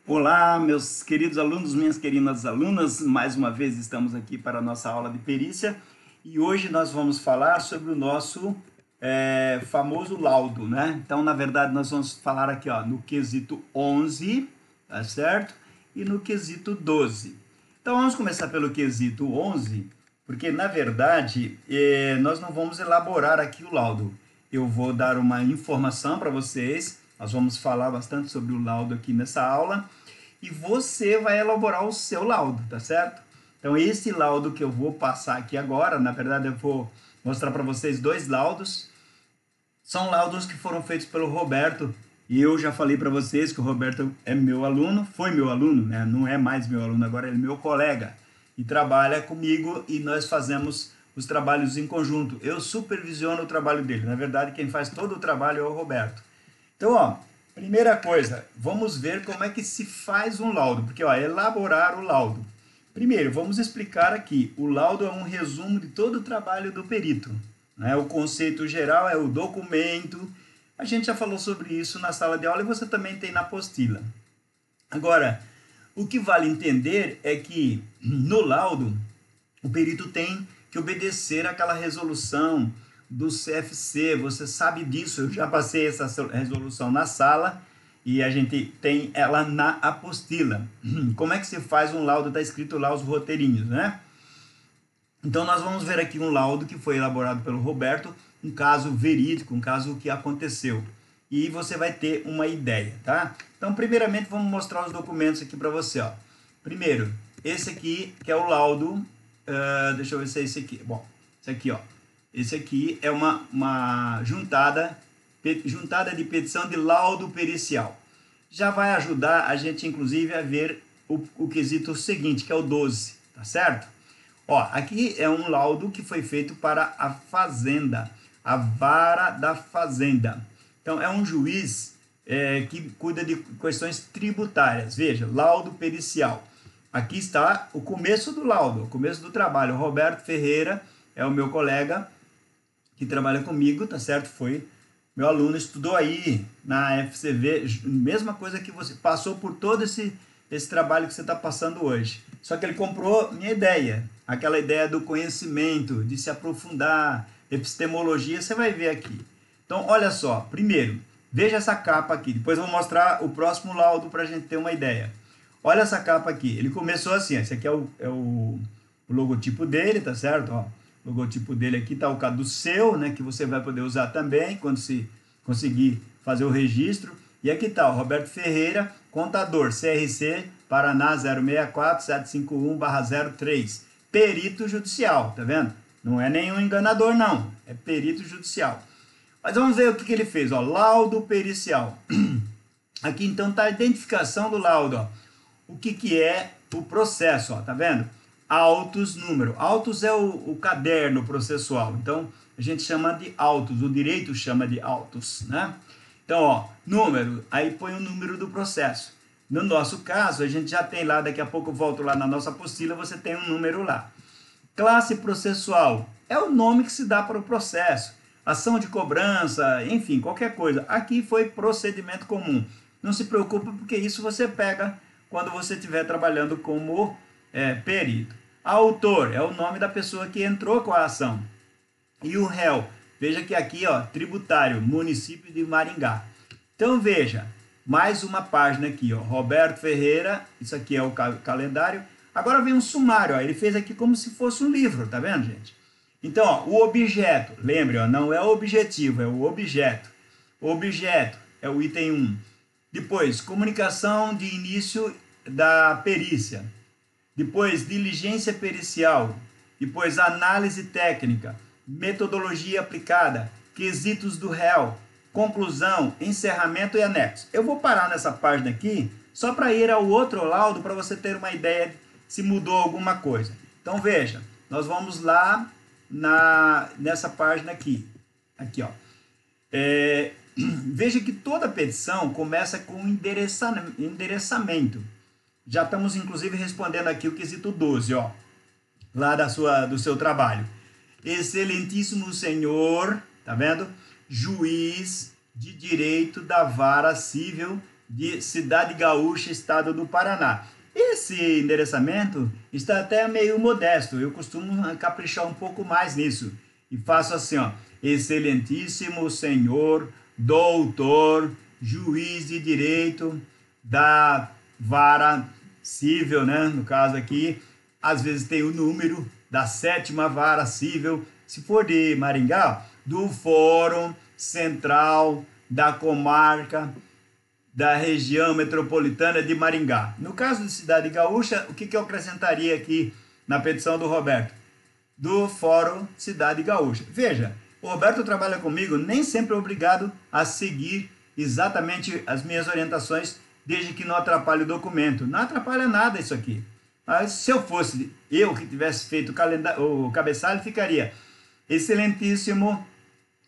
Olá, meus queridos alunos, minhas queridas alunas, mais uma vez estamos aqui para a nossa aula de perícia e hoje nós vamos falar sobre o nosso famoso laudo, né? Então, na verdade, nós vamos falar aqui no quesito 11, tá certo? E no quesito 12. Então, vamos começar pelo quesito 11, porque, na verdade, nós não vamos elaborar aqui o laudo. Eu vou dar uma informação para vocês, nós vamos falar bastante sobre o laudo aqui nessa aula, e você vai elaborar o seu laudo, tá certo? Então, esse laudo que eu vou passar aqui agora, na verdade, eu vou mostrar para vocês dois laudos. São laudos que foram feitos pelo Roberto, e eu já falei para vocês que o Roberto é meu aluno, foi meu aluno, né? Não é mais meu aluno, agora ele é meu colega, e trabalha comigo, e nós fazemos os trabalhos em conjunto. Eu supervisiono o trabalho dele, na verdade, quem faz todo o trabalho é o Roberto. Então, primeira coisa, vamos ver como é que se faz um laudo, porque elaborar o laudo. Primeiro, vamos explicar aqui, o laudo é um resumo de todo o trabalho do perito, né? O conceito geral é o documento, a gente já falou sobre isso na sala de aula e você também tem na apostila. Agora, o que vale entender é que no laudo, o perito tem que obedecer àquela resolução do CFC, você sabe disso, eu já passei essa resolução na sala e a gente tem ela na apostila. Como é que se faz um laudo? Está escrito lá os roteirinhos, né? Então nós vamos ver aqui um laudo que foi elaborado pelo Roberto, um caso verídico, um caso que aconteceu. E você vai ter uma ideia, tá? Então, primeiramente, vamos mostrar os documentos aqui para você, ó. Primeiro, esse aqui, que é o laudo, deixa eu ver se é esse aqui. Bom, esse aqui, ó. Esse aqui é uma juntada de petição de laudo pericial. Já vai ajudar a gente, inclusive, a ver o quesito seguinte, que é o 12, tá certo? Ó, aqui é um laudo que foi feito para a Fazenda, a Vara da Fazenda. Então, é um juiz que cuida de questões tributárias. Veja, laudo pericial. Aqui está o começo do laudo, o começo do trabalho. O Roberto Ferreira é o meu colega que trabalha comigo, tá certo? Foi meu aluno, estudou aí na FCV, mesma coisa que você, passou por todo esse trabalho que você está passando hoje. Só que ele comprou minha ideia, aquela ideia do conhecimento, de se aprofundar, epistemologia, você vai ver aqui. Então, olha só, primeiro, veja essa capa aqui, depois eu vou mostrar o próximo laudo para a gente ter uma ideia. Olha essa capa aqui, ele começou assim, esse aqui é o logotipo dele, tá certo? Ó, o logotipo dele aqui está o caduceu, né, que você vai poder usar também quando se conseguir fazer o registro. E aqui está o Roberto Ferreira, contador, CRC, Paraná 064-751/03, perito judicial, tá vendo? Não é nenhum enganador, não, é perito judicial. Mas vamos ver o que ele fez, ó, laudo pericial. Aqui então está a identificação do laudo, ó. O que é o processo, ó, tá vendo? Autos, número. Autos é o caderno processual. Então, a gente chama de autos, o direito chama de autos, né? Então, ó, número, aí põe o número do processo. No nosso caso, a gente já tem lá, daqui a pouco eu volto lá na nossa apostila, você tem um número lá. Classe processual é o nome que se dá para o processo. Ação de cobrança, enfim, qualquer coisa. Aqui foi procedimento comum. Não se preocupe, porque isso você pega quando você estiver trabalhando como perito. Autor é o nome da pessoa que entrou com a ação. E o réu, veja que aqui, ó, tributário, município de Maringá. Então veja, mais uma página aqui, ó, Roberto Ferreira, isso aqui é o calendário. Agora vem um sumário, ó, ele fez aqui como se fosse um livro, tá vendo, gente? Então, ó, o objeto, lembre, ó, não é o objetivo, é o objeto. O objeto é o item 1. Depois, comunicação de início da perícia. Depois, diligência pericial. Depois, análise técnica, metodologia aplicada, quesitos do réu, conclusão, encerramento e anexo. Eu vou parar nessa página aqui, só para ir ao outro laudo, para você ter uma ideia se mudou alguma coisa. Então, veja, nós vamos lá nessa página aqui. Aqui, ó. Veja que toda petição começa com endereçamento. Já estamos, inclusive, respondendo aqui o quesito 12, ó, lá do seu trabalho. Excelentíssimo senhor, tá vendo? Juiz de direito da vara civil de Cidade Gaúcha, estado do Paraná. Esse endereçamento está até meio modesto, eu costumo caprichar um pouco mais nisso. E faço assim, ó, excelentíssimo senhor, doutor, juiz de direito da vara civil, né? No caso aqui, às vezes tem o número da 7ª Vara Civil, se for de Maringá, do Fórum Central da Comarca da Região Metropolitana de Maringá. No caso de Cidade Gaúcha, o que eu acrescentaria aqui na petição do Roberto? Do Fórum Cidade Gaúcha. Veja, o Roberto trabalha comigo, nem sempre é obrigado a seguir exatamente as minhas orientações, desde que não atrapalhe o documento. Não atrapalha nada isso aqui. Mas se eu fosse eu que tivesse feito o cabeçalho, ficaria: excelentíssimo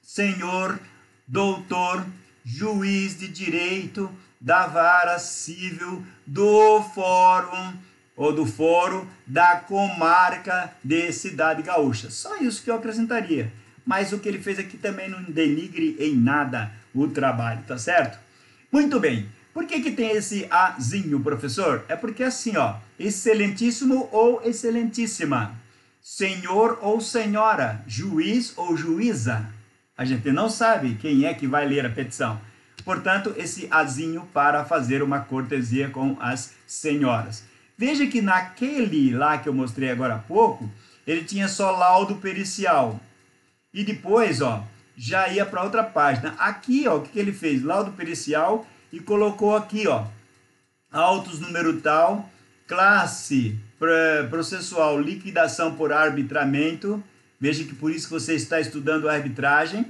senhor, doutor, juiz de direito da vara civil do fórum ou do fórum da comarca de Cidade Gaúcha. Só isso que eu acrescentaria. Mas o que ele fez aqui também não denigre em nada o trabalho, tá certo? Muito bem. Por que tem esse azinho, professor? É porque assim, ó, excelentíssimo ou excelentíssima, senhor ou senhora, juiz ou juíza. A gente não sabe quem é que vai ler a petição. Portanto, esse azinho para fazer uma cortesia com as senhoras. Veja que naquele lá que eu mostrei agora há pouco, ele tinha só laudo pericial. E depois, ó, já ia para outra página. Aqui, ó, o que ele fez? Laudo pericial e colocou aqui, ó, autos número tal, classe processual, liquidação por arbitramento. Veja que por isso que você está estudando arbitragem.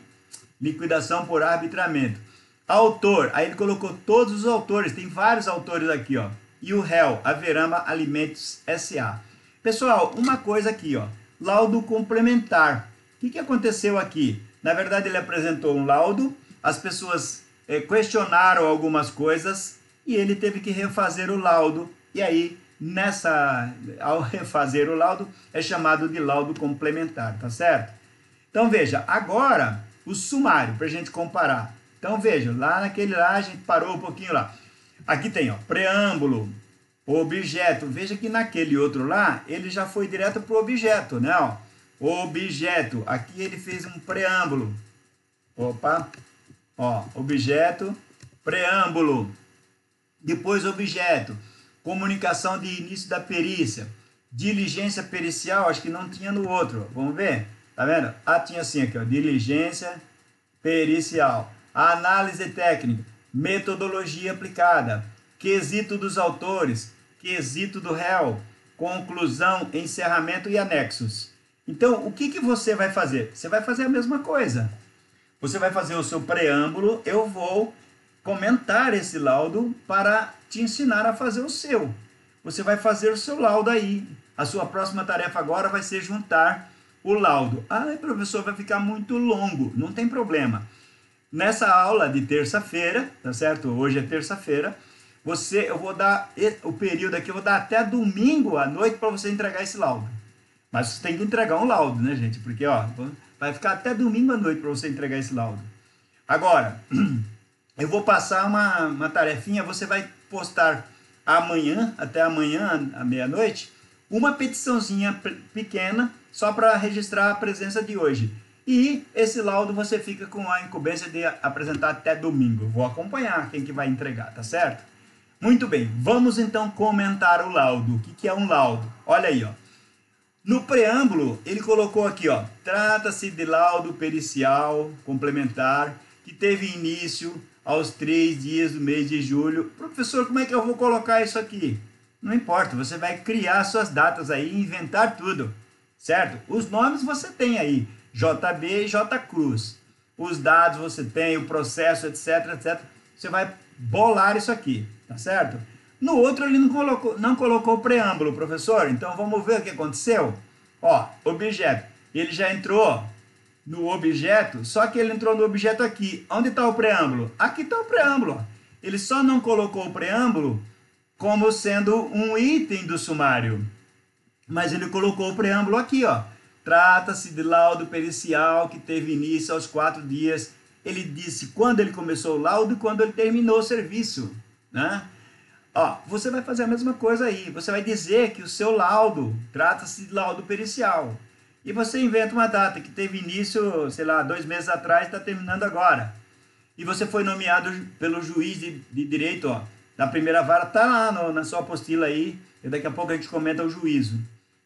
Liquidação por arbitramento. Autor, aí ele colocou todos os autores, tem vários autores aqui, ó. E o réu, a Verama Alimentos S.A. Pessoal, uma coisa aqui, ó, laudo complementar. O que aconteceu aqui? Na verdade, ele apresentou um laudo, as pessoas questionaram algumas coisas e ele teve que refazer o laudo. E aí, ao refazer o laudo, é chamado de laudo complementar, tá certo? Então, veja, agora o sumário, para a gente comparar. Então, veja, lá naquele lá, a gente parou um pouquinho lá. Aqui tem, ó, preâmbulo, objeto. Veja que naquele outro lá, ele já foi direto para o objeto, né? Ó, objeto. Aqui ele fez um preâmbulo. Opa, ó, objeto, preâmbulo. Depois, objeto. Comunicação de início da perícia. Diligência pericial, acho que não tinha no outro. Vamos ver? Tá vendo? Ah, tinha assim aqui, ó, diligência pericial. Análise técnica, metodologia aplicada, quesito dos autores, quesito do réu, conclusão, encerramento e anexos. Então, o que você vai fazer? Você vai fazer a mesma coisa. Você vai fazer o seu preâmbulo, eu vou comentar esse laudo para te ensinar a fazer o seu. Você vai fazer o seu laudo aí. A sua próxima tarefa agora vai ser juntar o laudo. Ah, professor, vai ficar muito longo. Não tem problema. Nessa aula de terça-feira, tá certo? Hoje é terça-feira. Eu vou dar o período aqui, eu vou dar até domingo à noite para você entregar esse laudo. Mas você tem que entregar um laudo, né, gente? Porque, ó, vai ficar até domingo à noite para você entregar esse laudo. Agora, eu vou passar uma tarefinha, você vai postar amanhã, até amanhã, à meia-noite, uma petiçãozinha pequena, só para registrar a presença de hoje. E esse laudo você fica com a incumbência de apresentar até domingo. Vou acompanhar quem que vai entregar, tá certo? Muito bem, vamos então comentar o laudo. O que é um laudo? Olha aí, ó. No preâmbulo, ele colocou aqui, ó, trata-se de laudo pericial complementar que teve início aos 3 dias do mês de julho. Professor, como é que eu vou colocar isso aqui? Não importa, você vai criar suas datas aí, inventar tudo, certo? Os nomes você tem aí, JB e J Cruz. Os dados você tem, o processo, etc, etc. Você vai bolar isso aqui, tá certo? No outro ele não colocou preâmbulo, professor. Então vamos ver o que aconteceu. Ó, objeto. Ele já entrou no objeto, só que ele entrou no objeto aqui. Onde está o preâmbulo? Aqui está o preâmbulo. Ó. Ele só não colocou o preâmbulo como sendo um item do sumário. Mas ele colocou o preâmbulo aqui, ó. Trata-se de laudo pericial que teve início aos 4 dias. Ele disse quando ele começou o laudo e quando ele terminou o serviço. né? Ó, você vai fazer a mesma coisa aí. Você vai dizer que o seu laudo trata-se de laudo pericial. E você inventa uma data que teve início, sei lá, 2 meses atrás, está terminando agora. E você foi nomeado pelo juiz de direito, ó, da primeira vara, tá lá na sua apostila aí. E daqui a pouco a gente comenta o juízo,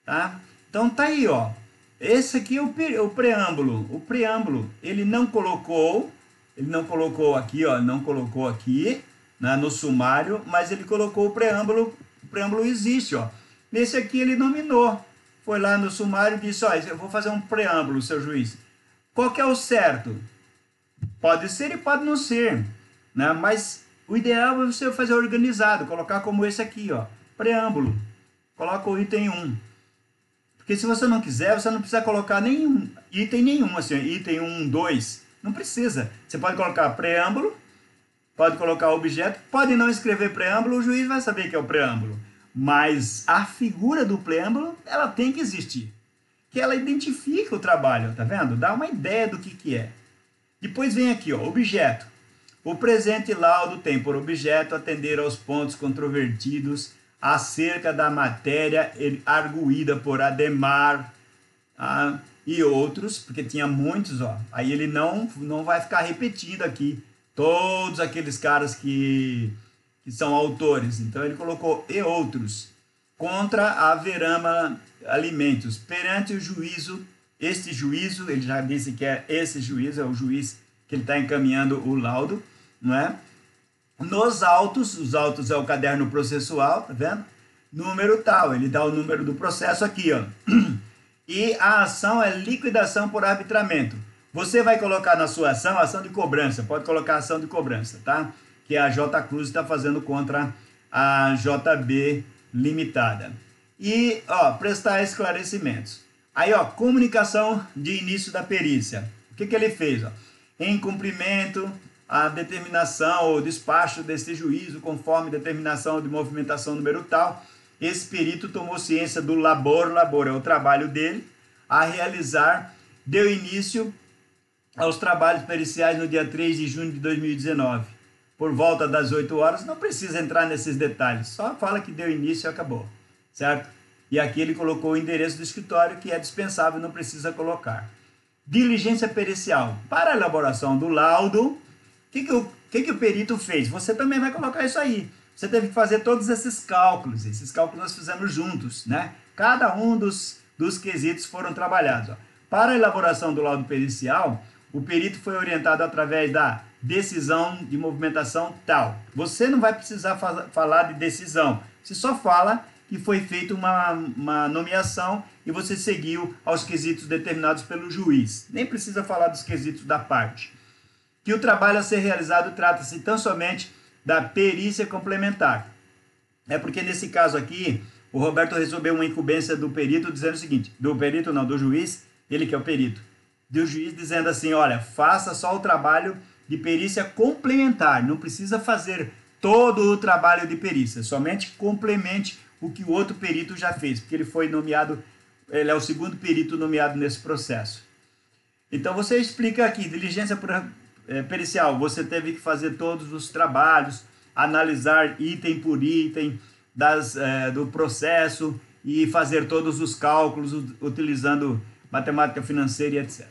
tá? Então tá aí, ó. Esse aqui é o preâmbulo. O preâmbulo, ele não colocou aqui, ó, não colocou aqui, né, no sumário, mas ele colocou o preâmbulo existe, ó. Nesse aqui ele nominou, foi lá no sumário e disse, ó, eu vou fazer um preâmbulo, seu juiz. Qual que é o certo? Pode ser e pode não ser, né, mas o ideal é você fazer organizado, colocar como esse aqui, ó, preâmbulo, coloca o item 1. Porque se você não quiser, você não precisa colocar nenhum item nenhum, assim, item 1, 2, não precisa. Você pode colocar preâmbulo, pode colocar objeto, pode não escrever preâmbulo, o juiz vai saber que é o preâmbulo. Mas a figura do preâmbulo, ela tem que existir. Que ela identifica o trabalho, tá vendo? Dá uma ideia do que é. Depois vem aqui, ó, objeto. O presente laudo tem por objeto atender aos pontos controvertidos acerca da matéria arguída por Adhemar, e outros, porque tinha muitos, ó. Aí ele não vai ficar repetindo aqui todos aqueles caras que são autores. Então ele colocou e outros contra a Verama Alimentos perante o juízo. Este juízo, ele já disse que é esse juízo, é o juiz que ele está encaminhando o laudo, não é? Nos autos, os autos é o caderno processual, tá vendo? Número tal, ele dá o número do processo aqui, ó. E a ação é liquidação por arbitramento. Você vai colocar na sua ação de cobrança, pode colocar ação de cobrança, tá? Que a J. Cruz está fazendo contra a JB Limitada. E, ó, prestar esclarecimentos. Aí, ó, comunicação de início da perícia. O que ele fez, ó? Em cumprimento a determinação ou despacho deste juízo, conforme determinação de movimentação número tal, esse perito tomou ciência do labor é o trabalho dele, a realizar, deu início aos trabalhos periciais no dia 3 de junho de 2019, por volta das 8 horas, não precisa entrar nesses detalhes, só fala que deu início e acabou, certo? E aqui ele colocou o endereço do escritório, que é dispensável, não precisa colocar. Diligência pericial, para a elaboração do laudo, o que o perito fez? Você também vai colocar isso aí. Você teve que fazer todos esses cálculos nós fizemos juntos, né? Cada um dos quesitos foram trabalhados. Ó. Para a elaboração do laudo pericial, o perito foi orientado através da decisão de movimentação tal. Você não vai precisar falar de decisão, você só fala que foi feita uma nomeação e você seguiu aos quesitos determinados pelo juiz. Nem precisa falar dos quesitos da parte. Que o trabalho a ser realizado trata-se tão somente da perícia complementar. É porque nesse caso aqui, o Roberto recebeu uma incumbência do perito dizendo o seguinte, do juiz, ele que é o perito, do juiz dizendo assim, olha, faça só o trabalho de perícia complementar, não precisa fazer todo o trabalho de perícia, somente complemente o que o outro perito já fez, porque ele foi nomeado, ele é o segundo perito nomeado nesse processo. Então você explica aqui, diligência pericial, você teve que fazer todos os trabalhos, analisar item por item do processo e fazer todos os cálculos utilizando matemática financeira e etc.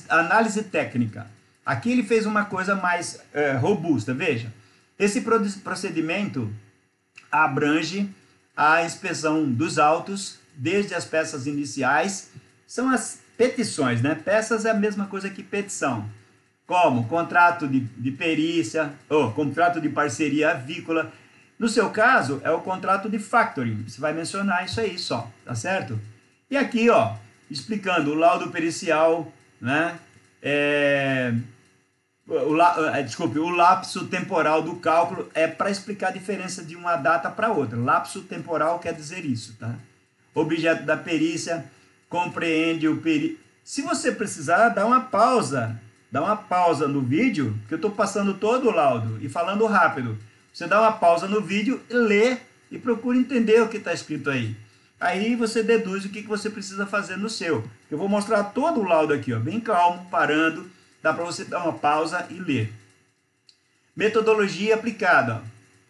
Análise técnica. Aqui ele fez uma coisa mais robusta, veja. Esse procedimento abrange a inspeção dos autos, desde as peças iniciais, são as petições, né? Peças é a mesma coisa que petição. Como contrato de perícia, ou contrato de parceria avícola. No seu caso, é o contrato de factoring. Você vai mencionar isso aí só, tá certo? E aqui, ó, explicando o laudo pericial, né? O lapso temporal do cálculo é para explicar a diferença de uma data para outra. Lapso temporal quer dizer isso, tá? Objeto da perícia compreende o perito. Se você precisar, dá uma pausa no vídeo, que eu estou passando todo o laudo e falando rápido. Você dá uma pausa no vídeo, lê e procura entender o que está escrito aí. Aí você deduz o que você precisa fazer no seu. Eu vou mostrar todo o laudo aqui, ó, bem calmo, parando. Dá para você dar uma pausa e ler. Metodologia aplicada. Ó.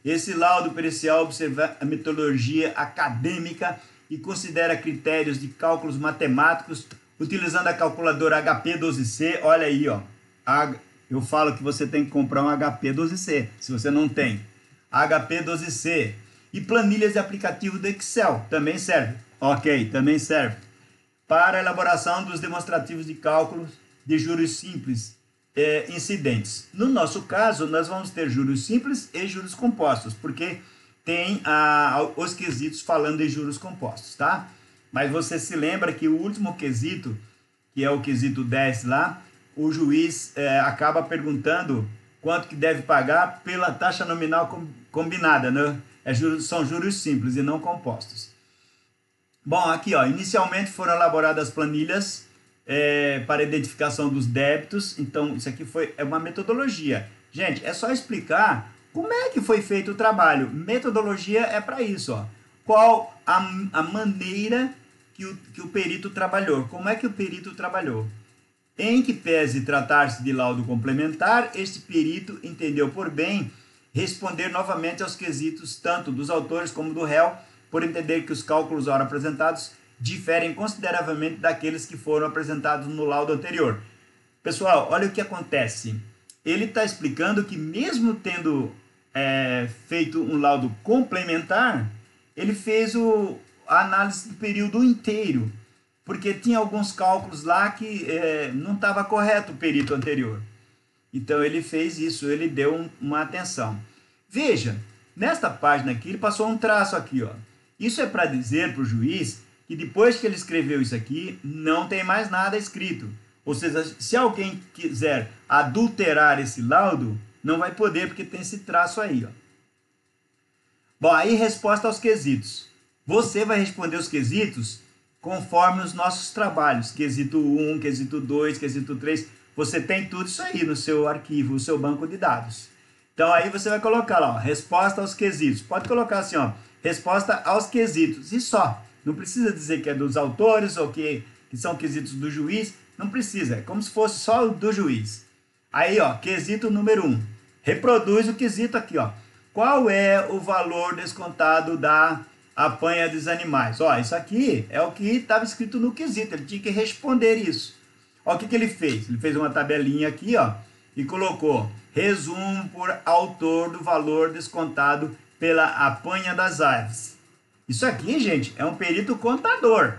Esse laudo pericial observa a metodologia acadêmica e considera critérios de cálculos matemáticos utilizando a calculadora HP12C. Olha aí, ó. Eu falo que você tem que comprar um HP12C, se você não tem. HP12C. E planilhas de aplicativo do Excel, também serve. Ok, também serve. Para a elaboração dos demonstrativos de cálculos de juros simples incidentes. No nosso caso, nós vamos ter juros simples e juros compostos, porque tem os quesitos falando de juros compostos, tá? Mas você se lembra que o último quesito, que é o quesito 10 lá, o juiz acaba perguntando quanto que deve pagar pela taxa nominal combinada, né? São juros simples e não compostos. Bom, aqui, ó, inicialmente foram elaboradas planilhas para identificação dos débitos. Então, isso aqui é uma metodologia. Gente, é só explicar como é que foi feito o trabalho. Metodologia é para isso, ó. Qual a maneira que o perito trabalhou. Como é que o perito trabalhou? Em que pese tratar-se de laudo complementar, este perito entendeu por bem responder novamente aos quesitos tanto dos autores como do réu, por entender que os cálculos ora apresentados diferem consideravelmente daqueles que foram apresentados no laudo anterior. Pessoal, olha o que acontece. Ele está explicando que mesmo tendo feito um laudo complementar, ele fez a análise do período inteiro, porque tinha alguns cálculos lá que não estava correto o perito anterior. Então ele fez isso, ele deu uma atenção. Veja, nesta página aqui, ele passou um traço aqui, ó. Isso é para dizer para o juiz que depois que ele escreveu isso aqui, não tem mais nada escrito. Ou seja, se alguém quiser adulterar esse laudo, não vai poder, porque tem esse traço aí, ó. Bom, aí resposta aos quesitos. Você vai responder os quesitos conforme os nossos trabalhos. Quesito 1, quesito 2, quesito 3. Você tem tudo isso aí no seu arquivo, no seu banco de dados. Então aí você vai colocar lá, ó, resposta aos quesitos. Pode colocar assim, ó, resposta aos quesitos. E só. Não precisa dizer que é dos autores ou que são quesitos do juiz. Não precisa. É como se fosse só o do juiz. Aí, ó, quesito número 1. Reproduz o quesito aqui, ó. Qual é o valor descontado da apanha dos animais? Ó, isso aqui é o que estava escrito no quesito. Ele tinha que responder isso. Ó, o que ele fez? Ele fez uma tabelinha aqui, ó, e colocou resumo por autor do valor descontado pela apanha das aves. Isso aqui, gente, é um perito contador.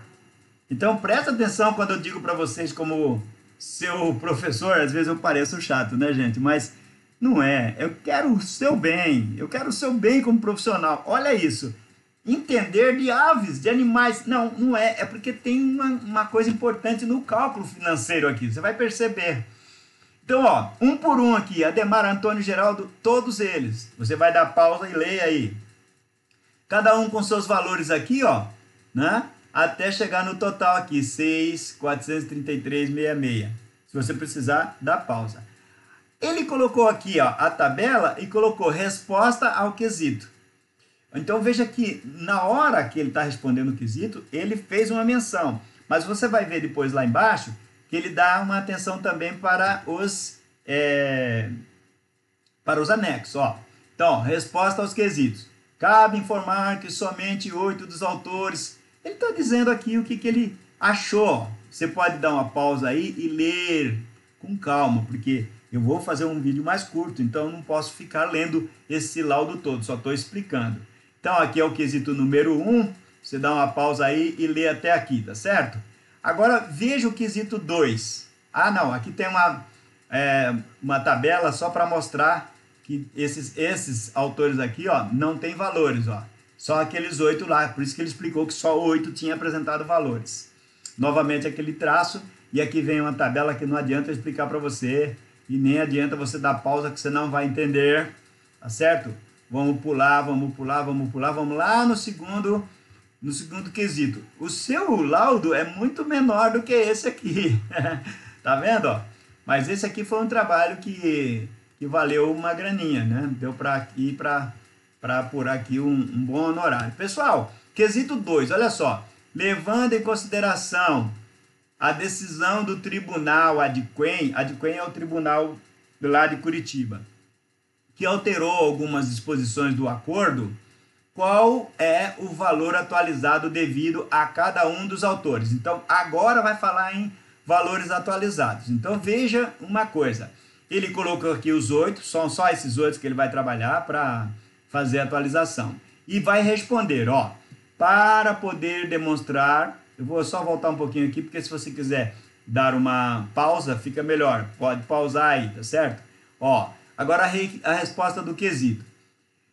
Então, presta atenção quando eu digo para vocês como seu professor. Às vezes eu pareço chato, né, gente? Mas não é. Eu quero o seu bem. Eu quero o seu bem como profissional. Olha isso. Entender de aves, de animais. Não, não é. É porque tem uma coisa importante no cálculo financeiro aqui. Você vai perceber. Então, ó, um por um aqui. Ademar, Antônio, Geraldo, todos eles. Você vai dar pausa e leia aí. Cada um com seus valores aqui, ó, né? Até chegar no total aqui, 6.433,66. Se você precisar, dá pausa. Ele colocou aqui, ó, a tabela e colocou resposta ao quesito. Então veja que na hora que ele está respondendo o quesito, ele fez uma menção. Mas você vai ver depois lá embaixo que ele dá uma atenção também para os anexos. Ó. Então, resposta aos quesitos. Cabe informar que somente 8 dos autores... Ele está dizendo aqui o que ele achou. Você pode dar uma pausa aí e ler com calma, porque eu vou fazer um vídeo mais curto, então eu não posso ficar lendo esse laudo todo, só estou explicando. Então aqui é o quesito número 1, você dá uma pausa aí e lê até aqui, tá certo? Agora veja o quesito 2. Ah não, aqui tem uma tabela só para mostrar que esses autores aqui, ó, não tem valores, ó. Só aqueles 8 lá, por isso que ele explicou que só 8 tinha apresentado valores. Novamente aquele traço, e aqui vem uma tabela que não adianta eu explicar para você, e nem adianta você dar pausa que você não vai entender, tá certo? Vamos pular, vamos lá no segundo quesito. O seu laudo é muito menor do que esse aqui, tá vendo? Ó? Mas esse aqui foi um trabalho que valeu uma graninha, né? Deu para ir para apurar aqui um bom honorário. Pessoal, quesito 2, olha só. Levando em consideração a decisão do tribunal Adquem é o tribunal lá de Curitiba. que alterou algumas disposições do acordo, qual é o valor atualizado devido a cada um dos autores. Então, agora vai falar em valores atualizados. Então, veja uma coisa. Ele colocou aqui os 8, são só esses 8 que ele vai trabalhar para fazer a atualização. E vai responder, ó, para poder demonstrar, eu vou só voltar um pouquinho aqui, porque se você quiser dar uma pausa, fica melhor. Pode pausar aí, tá certo? Ó, agora a resposta do quesito.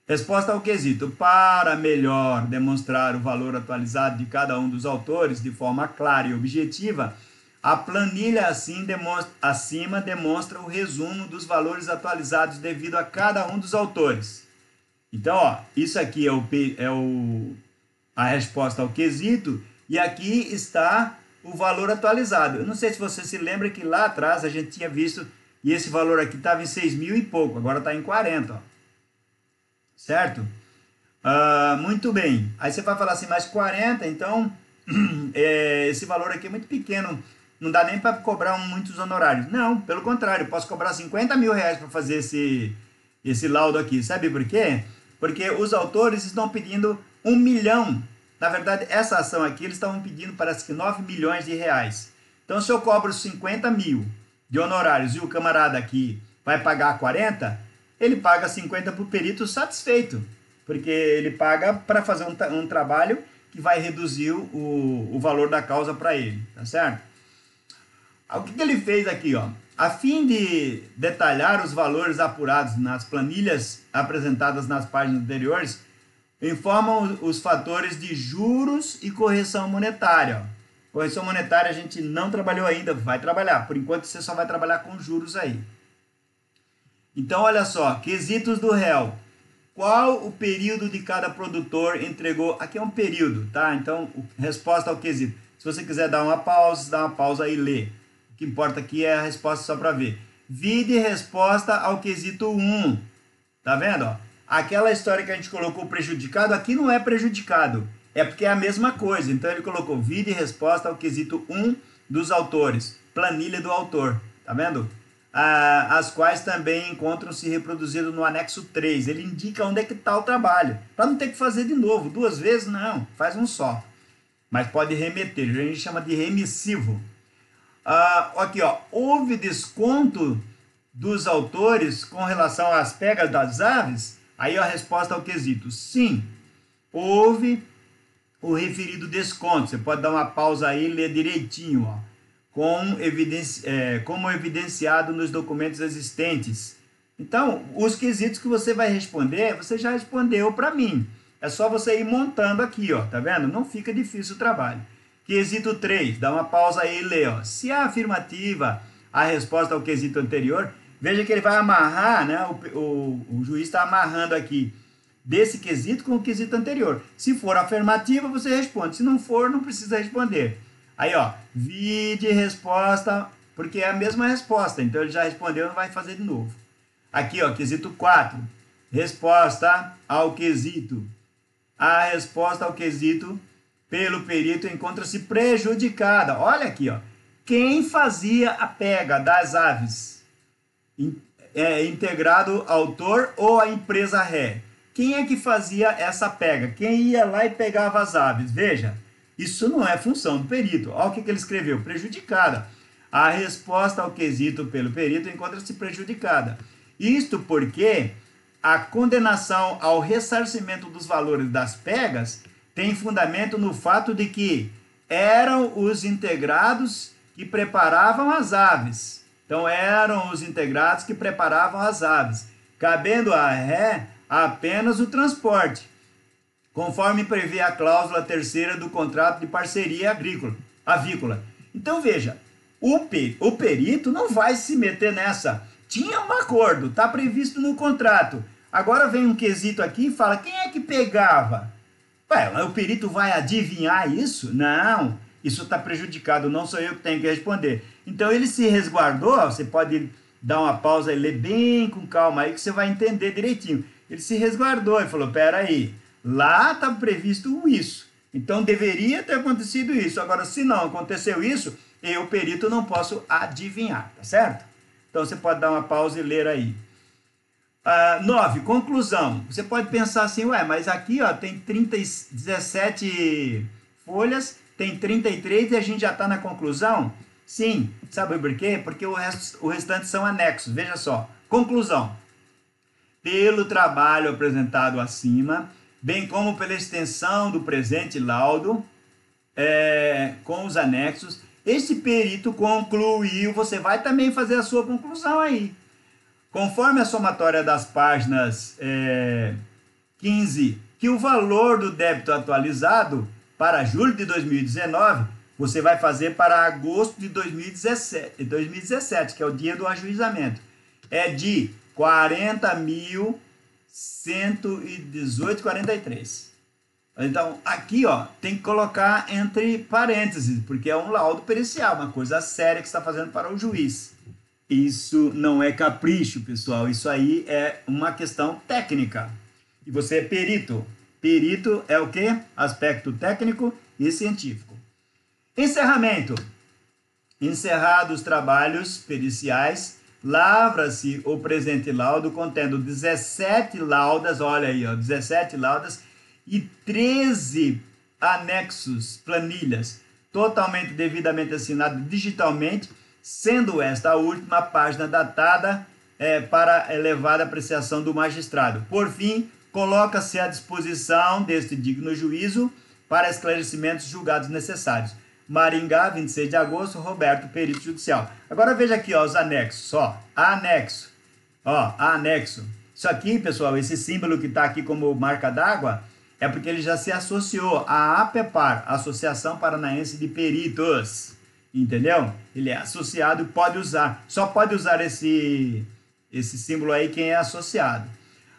Resposta ao quesito. Para melhor demonstrar o valor atualizado de cada um dos autores de forma clara e objetiva, a planilha acima demonstra o resumo dos valores atualizados devido a cada um dos autores. Então, ó, isso aqui a resposta ao quesito e aqui está o valor atualizado. Eu não sei se você se lembra que lá atrás a gente tinha visto e esse valor aqui estava em 6.000 e pouco, agora está em 40, ó. Certo? Muito bem. Aí você vai falar assim, mas 40, então esse valor aqui é muito pequeno, não dá nem para cobrar muitos honorários. Não, pelo contrário, eu posso cobrar 50 mil reais para fazer esse laudo aqui. Sabe por quê? Porque os autores estão pedindo 1 milhão. Na verdade, essa ação aqui, eles estavam pedindo, parece que 9 milhões de reais. Então, se eu cobro 50 mil de honorários e o camarada aqui vai pagar 40, ele paga 50 para o perito satisfeito, porque ele paga para fazer um trabalho que vai reduzir o valor da causa para ele, tá certo? O que ele fez aqui, ó? A fim de detalhar os valores apurados nas planilhas apresentadas nas páginas anteriores, informam os fatores de juros e correção monetária. Correção monetária a gente não trabalhou ainda, vai trabalhar. Por enquanto você só vai trabalhar com juros aí. Então, olha só, quesitos do réu. Qual o período de cada produtor entregou? Aqui é um período, tá? Então, resposta ao quesito. Se você quiser dar uma pausa aí e lê. O que importa aqui é a resposta só para ver. Vide resposta ao quesito 1. Tá vendo? Ó? Aquela história que a gente colocou prejudicado, aqui não é prejudicado. É porque é a mesma coisa. Então, ele colocou vide resposta ao quesito 1 dos autores. Planilha do autor. Tá vendo? As quais também encontram-se reproduzidas no anexo 3. Ele indica onde é que está o trabalho. Para não ter que fazer de novo. 2 vezes, não. Faz um só. Mas pode remeter. A gente chama de remissivo. Aqui, ó. Houve desconto dos autores com relação às pegas das aves? Aí a resposta ao quesito. Sim. Houve o referido desconto. Você pode dar uma pausa aí e ler direitinho, ó. Como evidenciado nos documentos existentes. Então, os quesitos que você vai responder, você já respondeu para mim. É só você ir montando aqui, ó, tá vendo? Não fica difícil o trabalho. Quesito 3, dá uma pausa aí e lê, ó. Se a afirmativa, a resposta ao quesito anterior, veja que ele vai amarrar, né? O juiz está amarrando aqui desse quesito com o quesito anterior. Se for afirmativa, você responde. Se não for, não precisa responder. Aí, ó, vide resposta, porque é a mesma resposta, então ele já respondeu, não vai fazer de novo. Aqui, ó, quesito 4, resposta ao quesito. A resposta ao quesito pelo perito encontra-se prejudicada. Olha aqui, ó, quem fazia a pega das aves? Integrado autor ou a empresa ré? Quem é que fazia essa pega? Quem ia lá e pegava as aves? Veja. Isso não é função do perito. Olha o que ele escreveu. Prejudicada. A resposta ao quesito pelo perito encontra-se prejudicada. Isto porque a condenação ao ressarcimento dos valores das pegas tem fundamento no fato de que eram os integrados que preparavam as aves. Então, eram os integrados que preparavam as aves, cabendo à ré apenas o transporte, conforme prevê a cláusula 3ª do contrato de parceria avícola. Então, veja, o perito não vai se meter nessa. Tinha um acordo, está previsto no contrato. Agora vem um quesito aqui e fala, quem é que pegava? Ué, o perito vai adivinhar isso? Não, isso está prejudicado, não sou eu que tenho que responder. Então, ele se resguardou, você pode dar uma pausa e ler bem com calma aí que você vai entender direitinho. Ele se resguardou e falou, peraí, lá está previsto isso. Então, deveria ter acontecido isso. Agora, se não aconteceu isso, eu, perito, não posso adivinhar, tá certo? Então, você pode dar uma pausa e ler aí. 9, conclusão. Você pode pensar assim, ué, mas aqui ó, tem 17 folhas, tem 33 e a gente já está na conclusão? Sim, sabe por quê? Porque o restante são anexos. Veja só, conclusão. Pelo trabalho apresentado acima, bem como pela extensão do presente laudo, com os anexos, esse perito concluiu, você vai também fazer a sua conclusão aí. Conforme a somatória das páginas 15, que o valor do débito atualizado para julho de 2019, você vai fazer para agosto de 2017, que é o dia do ajuizamento, é de 40.118,43. Então, aqui ó, tem que colocar entre parênteses, porque é um laudo pericial, uma coisa séria que você está fazendo para o juiz. Isso não é capricho, pessoal. Isso aí é uma questão técnica. E você é perito. Perito é o quê? Aspecto técnico e científico. Encerramento. Encerrados os trabalhos periciais, lavra-se o presente laudo contendo 17 laudas, olha aí, ó, 17 laudas e 13 anexos, planilhas, totalmente devidamente assinado digitalmente, sendo esta a última página datada para elevada apreciação do magistrado. Por fim, coloca-se à disposição deste digno juízo para esclarecimentos julgados necessários. Maringá, 26 de agosto, Roberto, perito judicial. Agora veja aqui ó, os anexos, ó, anexo, ó, anexo. Isso aqui, pessoal, esse símbolo que está aqui como marca d'água, é porque ele já se associou à APEPAR, Associação Paranaense de Peritos. Entendeu? Ele é associado e pode usar. Só pode usar esse símbolo aí quem é associado.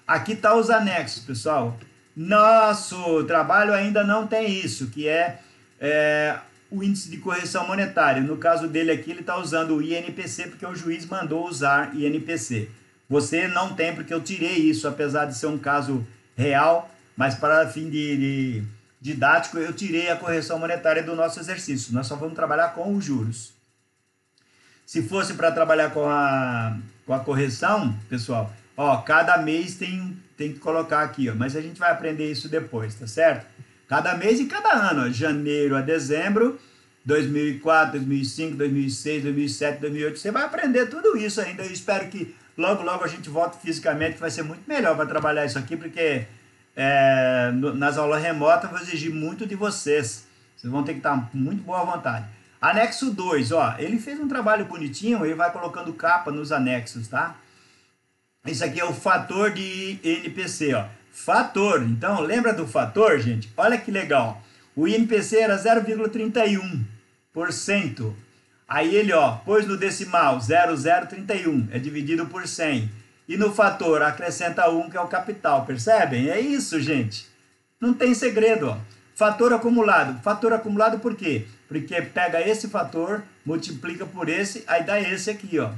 Aqui tá os anexos, pessoal. Nosso trabalho ainda não tem isso, que é o índice de correção monetária. No caso dele aqui, ele está usando o INPC, porque o juiz mandou usar INPC. Você não tem, porque eu tirei isso, apesar de ser um caso real, mas para fim de didático, eu tirei a correção monetária do nosso exercício. Nós só vamos trabalhar com os juros. Se fosse para trabalhar com a correção, pessoal, ó, cada mês tem que colocar aqui, ó, mas a gente vai aprender isso depois, tá certo? Cada mês e cada ano, ó, janeiro a dezembro, 2004, 2005, 2006, 2007, 2008, você vai aprender tudo isso ainda. Eu espero que logo, logo a gente volte fisicamente, que vai ser muito melhor para trabalhar isso aqui, porque nas aulas remotas eu vou exigir muito de vocês. Vocês vão ter que estar muito boa vontade. Anexo 2, ó, ele fez um trabalho bonitinho, ele vai colocando capa nos anexos, tá? Isso aqui é o fator de INPC, ó. Fator, então lembra do fator, gente? Olha que legal. O INPC era 0,31%. Aí ele, ó, pôs no decimal 0,031, é dividido por 100. E no fator acrescenta 1, que é o capital, percebem? É isso, gente. Não tem segredo, ó. Fator acumulado. Fator acumulado por quê? Porque pega esse fator, multiplica por esse, aí dá esse aqui, ó.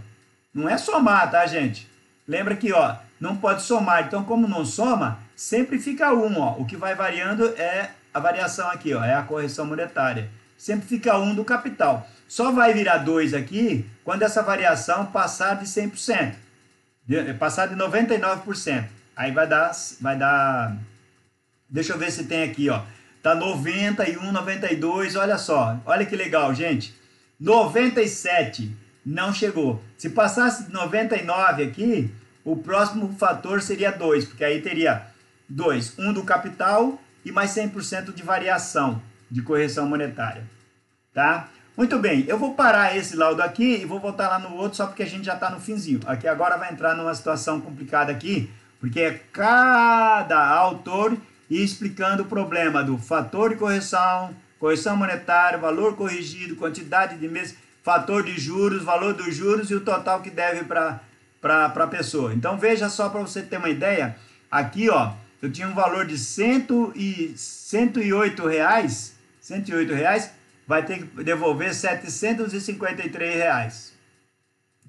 Não é somar, tá, gente? Lembra que, ó, não pode somar. Então, como não soma, sempre fica 1, ó. O que vai variando é a variação aqui, ó, é a correção monetária. Sempre fica 1 do capital. Só vai virar 2 aqui quando essa variação passar de 100%. Passar de 99%. Aí vai dar, deixa eu ver se tem aqui, ó. Tá 91, 92, olha só. Olha que legal, gente. 97 não chegou. Se passasse de 99 aqui, o próximo fator seria 2, porque aí teria 2, 1 do capital e mais 100% de variação de correção monetária, tá? Muito bem, eu vou parar esse laudo aqui e vou voltar lá no outro só porque a gente já está no finzinho. Aqui agora vai entrar numa situação complicada aqui, porque é cada autor explicando o problema do fator de correção, correção monetária, valor corrigido, quantidade de meses, fator de juros, valor dos juros e o total que deve para a pessoa. Então veja só para você ter uma ideia, aqui ó, eu tinha um valor de R$108, vai ter que devolver R$753.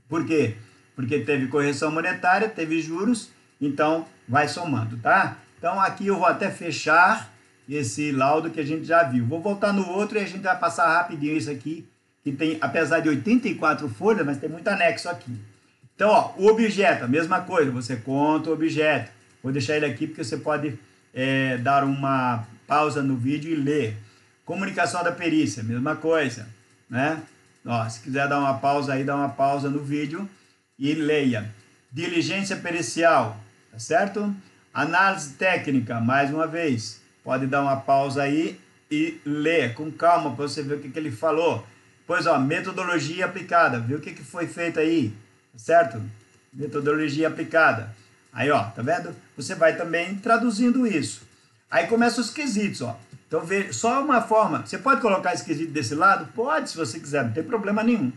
Por quê? Porque teve correção monetária, teve juros, então vai somando, tá? Então aqui eu vou até fechar esse laudo que a gente já viu. Vou voltar no outro e a gente vai passar rapidinho isso aqui, que tem, apesar de 84 folhas, mas tem muito anexo aqui. Então, ó, o objeto, a mesma coisa, você conta o objeto. Vou deixar ele aqui porque você pode dar uma pausa no vídeo e ler. Comunicação da perícia, mesma coisa, né? Ó, se quiser dar uma pausa aí, dá uma pausa no vídeo e leia. Diligência pericial, tá certo? Análise técnica, mais uma vez, pode dar uma pausa aí e ler com calma para você ver o que ele falou. Pois, ó, metodologia aplicada, viu o que foi feito aí, tá certo? Metodologia aplicada. Aí, ó, tá vendo? Você vai também traduzindo isso. Aí começam os quesitos, ó. Então, só uma forma. Você pode colocar esse quesito desse lado? Pode, se você quiser, não tem problema nenhum.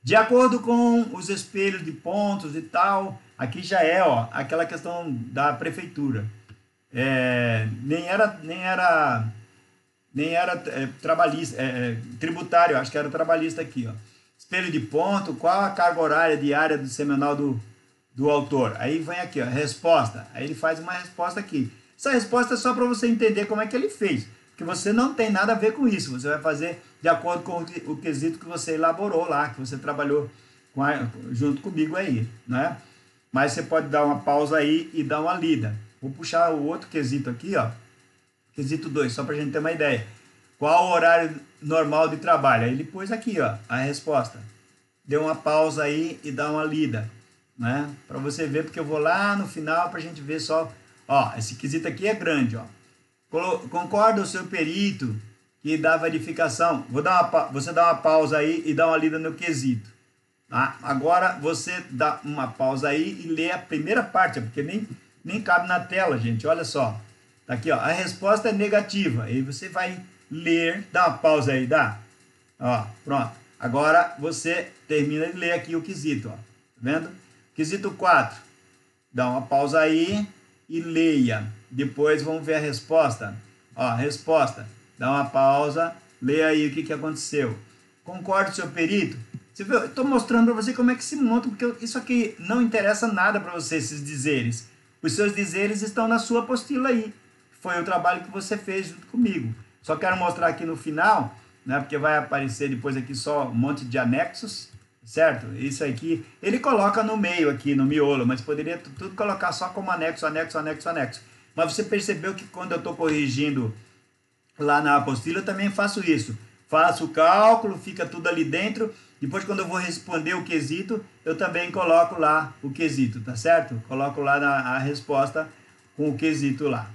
De acordo com os espelhos de pontos e tal, aqui já é, ó, aquela questão da prefeitura. Nem era trabalhista, tributário, acho que era trabalhista aqui, ó. Espelho de ponto, qual a carga horária diária do semanal do autor? Aí vem aqui, ó, resposta. Aí ele faz uma resposta aqui. Essa resposta é só para você entender como é que ele fez, porque você não tem nada a ver com isso. Você vai fazer de acordo com o quesito que você elaborou lá, que você trabalhou junto comigo aí, né? Mas você pode dar uma pausa aí e dar uma lida. Vou puxar o outro quesito aqui, ó. Quesito 2, só para a gente ter uma ideia. Qual o horário normal de trabalho? Aí ele pôs aqui, ó, a resposta. Deu uma pausa aí e dá uma lida, né? Para você ver, porque eu vou lá no final para a gente ver só. Ó, esse quesito aqui é grande, ó. Concorda o seu perito que dá verificação? Você dá uma pausa aí e dá uma lida no quesito. Tá? Agora você dá uma pausa aí e lê a primeira parte, porque nem cabe na tela, gente. Olha só. Tá aqui, ó. A resposta é negativa. Aí você vai ler, dá uma pausa aí, dá? Ó, pronto. Agora você termina de ler aqui o quesito, ó. Tá vendo? Quesito 4. Dá uma pausa aí e leia. Depois vamos ver a resposta. Ó, resposta. Dá uma pausa, leia aí o que aconteceu. Concorda, seu perito? Você viu? Eu estou mostrando para você como é que se monta, porque isso aqui não interessa nada para você, esses dizeres. Os seus dizeres estão na sua apostila aí. Foi o trabalho que você fez junto comigo. Só quero mostrar aqui no final, né, porque vai aparecer depois aqui só um monte de anexos, certo? Isso aqui, ele coloca no meio aqui, no miolo, mas poderia tudo colocar só como anexo, anexo, anexo, anexo. Mas você percebeu que quando eu estou corrigindo lá na apostila, eu também faço isso. Faço o cálculo, fica tudo ali dentro. Depois, quando eu vou responder o quesito, eu também coloco lá o quesito, tá certo? Coloco lá a resposta com o quesito lá.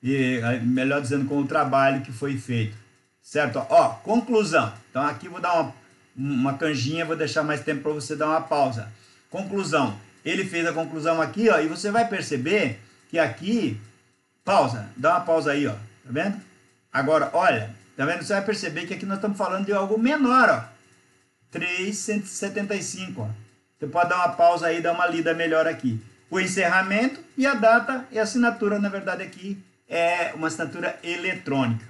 E, melhor dizendo, com o trabalho que foi feito. Certo? Ó, conclusão. Então, aqui vou dar uma canjinha, vou deixar mais tempo para você dar uma pausa. Conclusão. Ele fez a conclusão aqui, ó, e você vai perceber que aqui... Pausa. Dá uma pausa aí, ó. Tá vendo? Agora, olha. Tá vendo? Você vai perceber que aqui nós estamos falando de algo menor, ó. 3,175, ó. Você pode dar uma pausa aí e dar uma lida melhor aqui. O encerramento e a data e a assinatura, na verdade, aqui é uma assinatura eletrônica.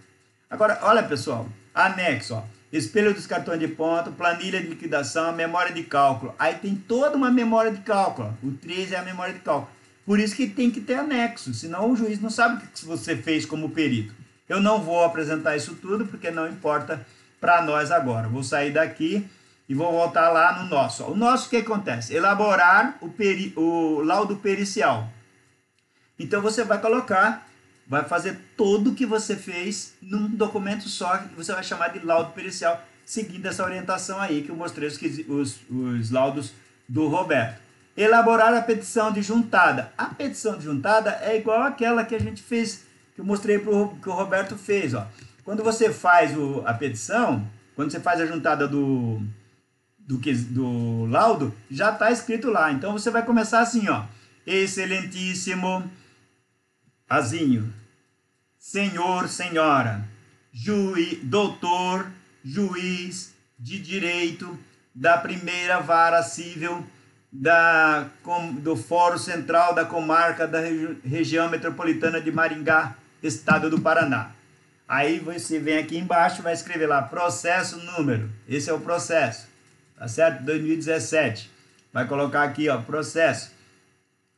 Agora, olha, pessoal. Anexo, ó. Espelho dos cartões de ponto, planilha de liquidação, memória de cálculo. Aí tem toda uma memória de cálculo. Ó. O 3 é a memória de cálculo. Por isso que tem que ter anexo, senão o juiz não sabe o que você fez como perito. Eu não vou apresentar isso tudo, porque não importa para nós agora. Vou sair daqui e vou voltar lá no nosso. O nosso, o que acontece? Elaborar o laudo pericial. Então, você vai colocar, vai fazer tudo o que você fez num documento só, que você vai chamar de laudo pericial, seguindo essa orientação aí, que eu mostrei os laudos do Roberto. Elaborar a petição de juntada. A petição de juntada é igual àquela que a gente fez, que eu mostrei que o Roberto fez. Ó. Quando você faz a petição, quando você faz a juntada do laudo, já está escrito lá. Então, você vai começar assim, ó. Excelentíssimo Azinho, senhor, senhora, doutor, juiz de direito da primeira vara civil do Fórum Central da Comarca da Região Metropolitana de Maringá, Estado do Paraná. Aí você vem aqui embaixo, vai escrever lá, processo número, esse é o processo, tá certo? 2017, vai colocar aqui, ó, processo.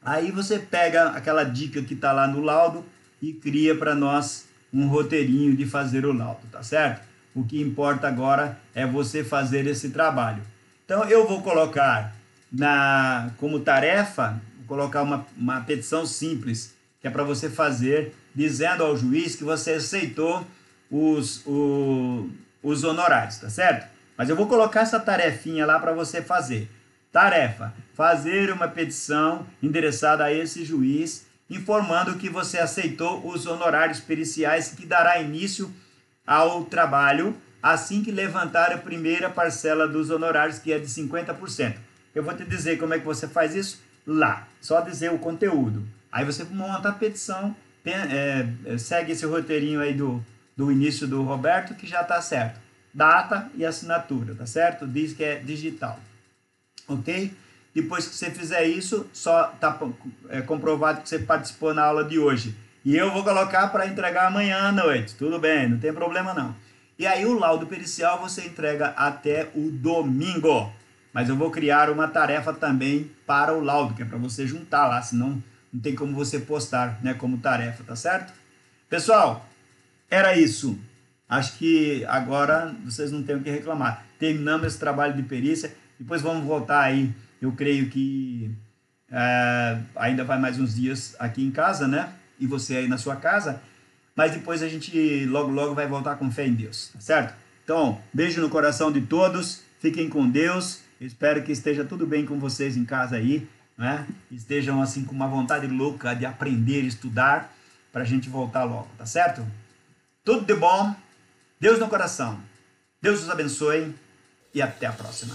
Aí você pega aquela dica que tá lá no laudo e cria para nós um roteirinho de fazer o laudo, tá certo? O que importa agora é você fazer esse trabalho. Então, eu vou colocar como tarefa, vou colocar uma petição simples, que é para você fazer, dizendo ao juiz que você aceitou os honorários, tá certo? Mas eu vou colocar essa tarefinha lá para você fazer. Tarefa: fazer uma petição endereçada a esse juiz, informando que você aceitou os honorários periciais, que dará início ao trabalho assim que levantar a primeira parcela dos honorários, que é de 50%. Eu vou te dizer como é que você faz isso lá. Só dizer o conteúdo. Aí você monta a petição, segue esse roteirinho aí do início do Roberto, que já está certo. Data e assinatura, tá certo? Diz que é digital. Ok? Depois que você fizer isso, só está comprovado que você participou na aula de hoje. E eu vou colocar para entregar amanhã à noite. Tudo bem, não tem problema não. E aí o laudo pericial você entrega até o domingo. Mas eu vou criar uma tarefa também para o laudo, que é para você juntar lá, senão não tem como você postar, né, como tarefa, tá certo? Pessoal, era isso. Acho que agora vocês não têm o que reclamar. Terminamos esse trabalho de perícia, depois vamos voltar aí. Eu creio que ainda vai mais uns dias aqui em casa, né? E você aí na sua casa. Mas depois a gente logo vai voltar com fé em Deus, tá certo? Então, beijo no coração de todos. Fiquem com Deus. Eu espero que esteja tudo bem com vocês em casa aí, né? Estejam assim com uma vontade louca de aprender, estudar, para a gente voltar logo, tá certo? Tudo de bom. Deus no coração. Deus os abençoe e até a próxima.